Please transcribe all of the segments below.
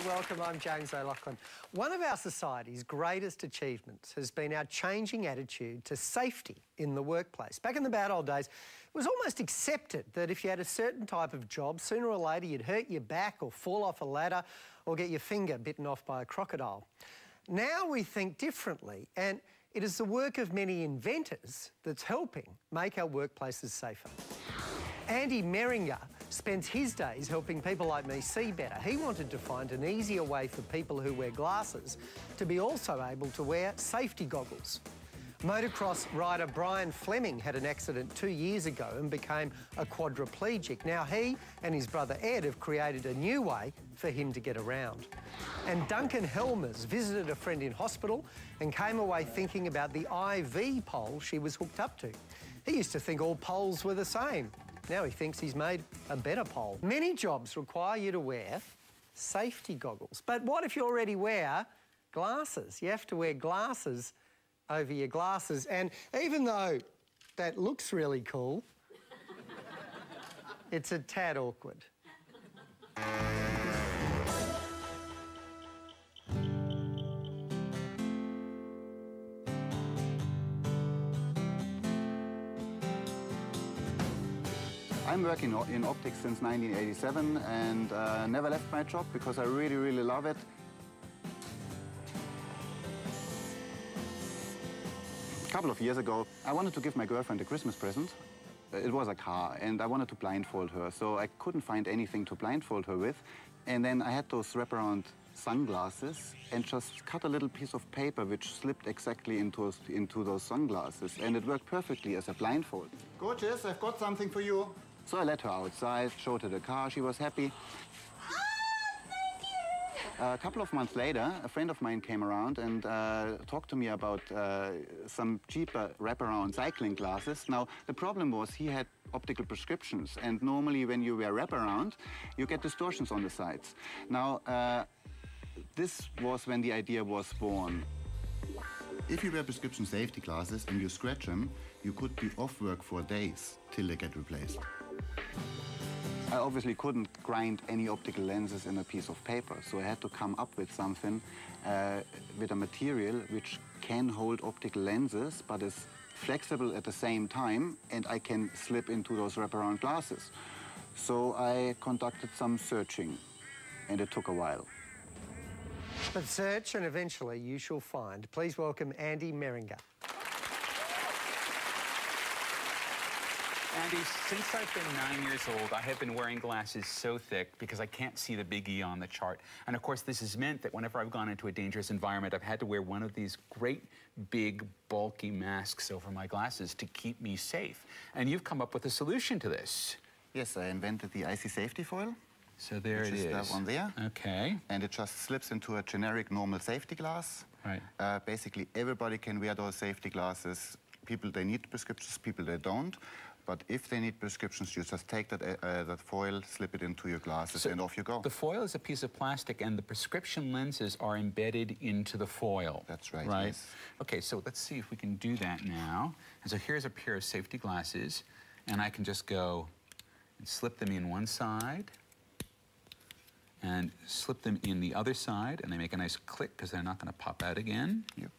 welcome. I'm James O'Loughlin. One of our society's greatest achievements has been our changing attitude to safety in the workplace. Back in the bad old days, it was almost accepted that if you had a certain type of job, sooner or later you'd hurt your back or fall off a ladder or get your finger bitten off by a crocodile. Now we think differently, and it is the work of many inventors that's helping make our workplaces safer. Andy Meringer spends his days helping people like me see better. He wanted to find an easier way for people who wear glasses to be also able to wear safety goggles. Motocross rider Brian Fleming had an accident 2 years ago and became a quadriplegic. Now he and his brother Ed have created a new way for him to get around. And Duncan Helmers visited a friend in hospital and came away thinking about the IV pole she was hooked up to. He used to think all poles were the same. Now he thinks he's made a better pole. Many jobs require you to wear safety goggles. But what if you already wear glasses? You have to wear glasses over your glasses. And even though that looks really cool, it's a tad awkward. I'm working in optics since 1987 and never left my job because I really, really love it. A couple of years ago, I wanted to give my girlfriend a Christmas present. It was a car, and I wanted to blindfold her, so I couldn't find anything to blindfold her with. And then I had those wraparound sunglasses and just cut a little piece of paper which slipped exactly into those sunglasses, and it worked perfectly as a blindfold. Gorgeous, I've got something for you. So I let her outside, showed her the car, she was happy. A couple of months later, a friend of mine came around and talked to me about some cheaper wraparound cycling glasses. Now, the problem was he had optical prescriptions, and normally when you wear wraparound, you get distortions on the sides. Now, this was when the idea was born. If you wear prescription safety glasses and you scratch them, you could be off work for days till they get replaced. I obviously couldn't grind any optical lenses in a piece of paper, so I had to come up with something with a material which can hold optical lenses but is flexible at the same time, and I can slip into those wraparound glasses. So I conducted some searching, and it took a while. But search and eventually you shall find. Please welcome Andy Meringer. Andy, since I've been 9 years old, I have been wearing glasses so thick because I can't see the big E on the chart. And of course, this has meant that whenever I've gone into a dangerous environment, I've had to wear one of these great, big, bulky masks over my glasses to keep me safe. And you've come up with a solution to this. Yes, I invented the IC safety foil. So there it is. That one there. Okay. And it just slips into a generic normal safety glass. Right. Basically, everybody can wear those safety glasses. People, they need prescriptions, people, they don't. But if they need prescriptions, you just take that foil, slip it into your glasses, and off you go. The foil is a piece of plastic, and the prescription lenses are embedded into the foil. That's right, right? Yes. Okay, so let's see if we can do that now. And so here's a pair of safety glasses, and I can just go and slip them in one side, and slip them in the other side, and they make a nice click because they're not going to pop out again. Yep.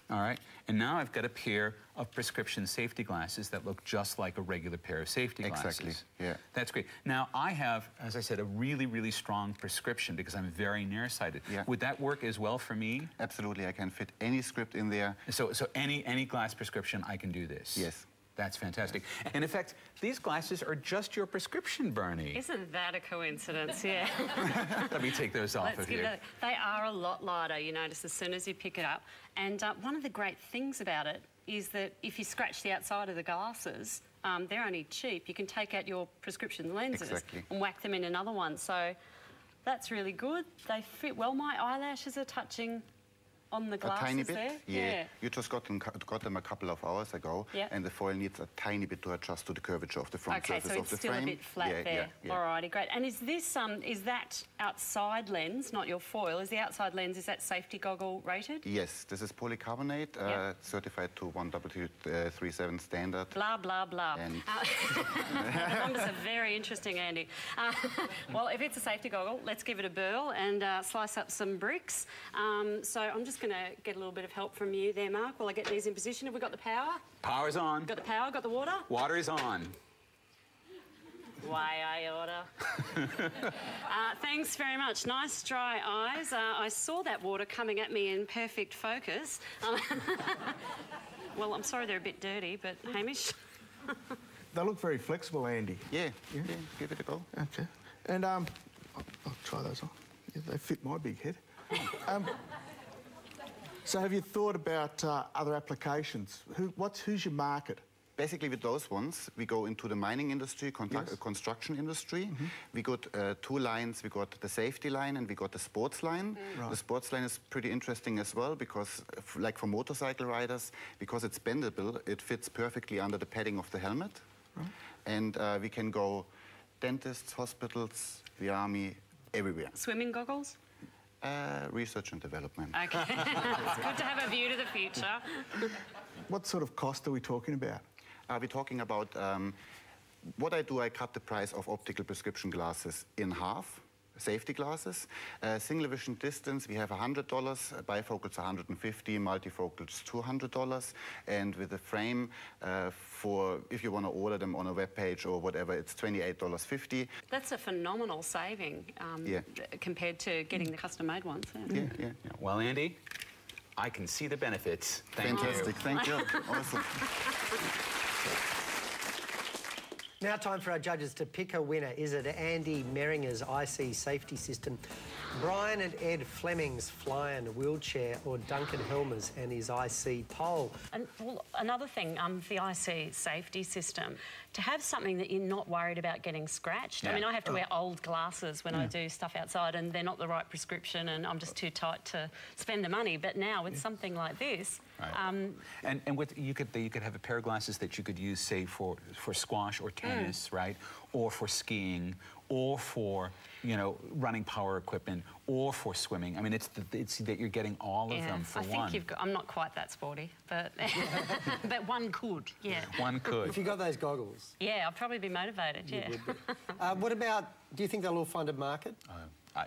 All right, and now I've got a pair of prescription safety glasses that look just like a regular pair of safety glasses. Exactly, yeah. That's great. Now, I have, as I said, a really, really strong prescription because I'm very nearsighted. Yeah. Would that work as well for me? Absolutely, I can fit any script in there. So any glass prescription, I can do this? Yes. That's fantastic. And in fact, these glasses are just your prescription, Bernie. Isn't that a coincidence? Yeah. Let me take those off of you. They are a lot lighter, you notice, as soon as you pick it up. And one of the great things about it is that if you scratch the outside of the glasses, they're only cheap. You can take out your prescription lenses and whack them in another one. So that's really good. They fit well. My eyelashes are touching on the glasses a tiny bit, there? yeah. You just got them a couple of hours ago, Yep. and the foil needs a tiny bit to adjust to the curvature of the front Okay, surface so of it's the still frame. a bit flat there. Alrighty, great. And is this is that outside lens, not your foil? Is the outside lens, is that safety goggle rated? Yes, this is polycarbonate, certified to 1W37 standard. Blah blah blah. And the numbers are very interesting, Andy. Well, if it's a safety goggle, let's give it a burl and slice up some bricks. So I'm just going to get a little bit of help from you there, Mark, while I get these in position. Have we got the power? Power's on. Got the power? Got the water? Water is on. Way I order. Thanks very much. Nice dry eyes. I saw that water coming at me in perfect focus. Well, I'm sorry they're a bit dirty, but Hamish? They look very flexible, Andy. yeah, give it a go. Okay. And I'll try those on. Yeah, they fit my big head. So have you thought about other applications? Who's your market? Basically, with those ones, we go into the mining industry, construction industry. We got two lines. We got the safety line and we got the sports line. Right. The sports line is pretty interesting as well because, like for motorcycle riders, because it's bendable, it fits perfectly under the padding of the helmet. Right. And we can go dentists, hospitals, the army, everywhere. Swimming goggles? Research and development. Okay. It's good to have a view to the future. What sort of cost are we talking about? We're talking about what I do. I cut the price of optical prescription glasses in half. Safety glasses, single vision distance. We have $100. Bifocals $150. Multifocals $200. And with the frame, for if you want to order them on a web page or whatever, it's $28.50. That's a phenomenal saving compared to getting the custom-made ones. Yeah. Well, Andy, I can see the benefits. Thank Fantastic. you. Thank you. Awesome. Now time for our judges to pick a winner. Is it Andy Meringer's IC safety system, Brian and Ed Fleming's fly-in wheelchair, or Duncan Helmer's and his IC pole? And well, another thing, the IC safety system, to have something that you're not worried about getting scratched. Yeah. I mean, I have to wear old glasses when I do stuff outside and they're not the right prescription and I'm just too tight to spend the money. But now with something like this... Right. And with you could have a pair of glasses that you could use, say, for squash or tennis, right? Or for skiing, or for, you know, running power equipment, or for swimming. I mean, it's that you're getting all of them for one. I think you've got... I'm not quite that sporty, but but one could, yeah. One could. If you got those goggles. Yeah, I'd probably be motivated, yeah. What about, do you think they'll all find a market?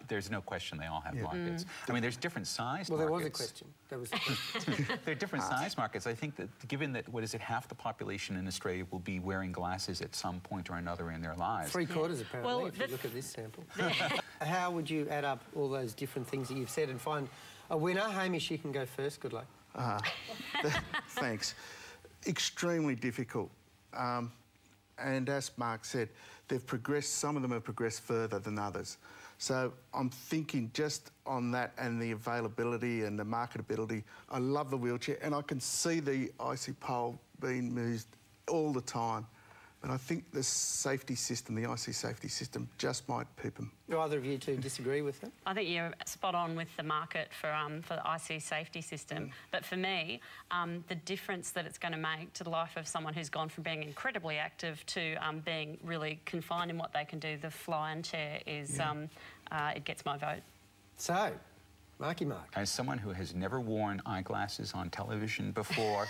There's no question they all have markets. I mean, there's different size markets. Well, there was a question. There was a question. There are different size markets. I think that given that, what is it, half the population in Australia will be wearing glasses at some point or another in their lives. 3/4 apparently, Well, if you look at this sample. How would you add up all those different things that you've said and find a winner? Hamish, you can go first. Good luck. Thanks. Extremely difficult. And as Mark said, they've progressed, some of them have progressed further than others. So I'm thinking just on that and the availability and the marketability. I love the wheelchair and I can see the IC pole being used all the time. But I think the safety system, the IC safety system, just might peep them. Do either of you two disagree with them? I think you're spot on with the market for the IC safety system. But for me, the difference that it's going to make to the life of someone who's gone from being incredibly active to being really confined in what they can do, the fly-in chair is, it gets my vote. So, Marky Mark. As someone who has never worn eyeglasses on television before,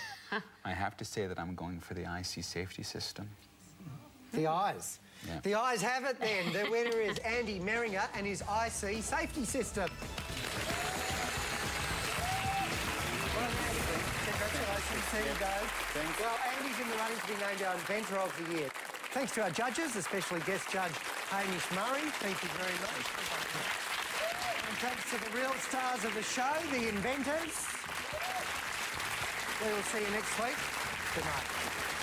I have to say that I'm going for the IC safety system. The eyes. Yeah. The eyes have it then. The winner is Andy Meringer and his IC safety system. Congratulations. There you go. Thanks. Well, Andy's in the running to be named our Inventor of the Year. Thanks to our judges, especially guest judge Hamish Murray. Thank you very much. And thanks to the real stars of the show, the Inventors. We will see you next week. Good night.